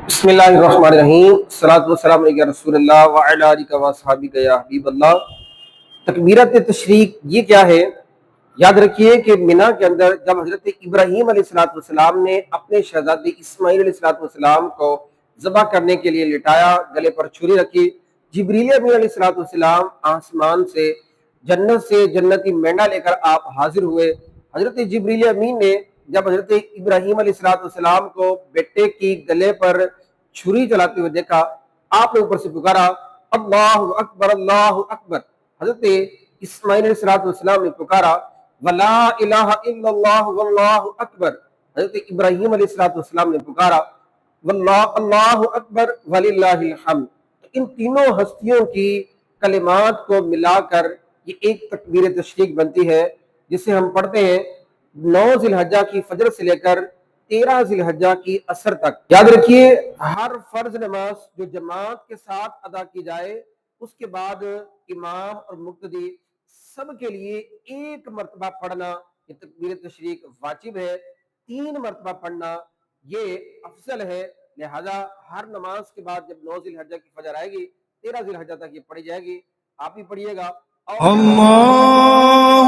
بسم اللہ الرحمن الرحیم، الصلاۃ والسلام علیہ رسول اللہ وعلی آلہ وصحبہ یا حبیب اللہ۔ تکبیرت تشریق یہ کیا ہے؟ یاد رکھیے کہ مینا کے اندر جب حضرت ابراہیم علیہ السلام نے اپنے شہزادے اسماعیل علیہ السلام کو ذبح کرنے کے لیے لٹایا، گلے پر چھری رکھی، جبریل امین علیہ السلام آسمان سے جنتی مینڈا لے کر آپ حاضر ہوئے۔ حضرت جبریل امین نے جب حضرت ابراہیم علیہ السلام کو بیٹے کی گلے پر چھری چلاتے ہوئے دیکھا، آپ نے اوپر سے پکارا اللہ اکبر اللہ اکبر۔ حضرت اسماعیل علیہ السلام نے پکارا ولا الہ الا اللہ واللہ اکبر۔ حضرت ابراہیم علیہ السلام نے پکارا واللہ اللہ اکبر وللہ الحمد۔ ان تینوں ہستیوں کی کلمات کو ملا کر یہ ایک تکبیر تشریق بنتی ہے، جسے ہم پڑھتے ہیں 9 ذی الحجہ کی فجر سے لے کر 13 ذی الحجہ کی عصر تک۔ یاد رکھیے ہر فرض نماز جو جماعت کے ساتھ ادا کی جائے، اس کے بعد امام اور مقتدی سب کے لیے ایک مرتبہ پڑھنا یہ تکبیر تشریق واجب ہے، 3 مرتبہ پڑھنا یہ افضل ہے۔ لہذا ہر نماز کے بعد جب 9 ذی الحجہ کی فجر آئے گی 13 ذی الحجہ تک یہ پڑھی جائے گی، آپ بھی پڑھیے گا۔ اللہ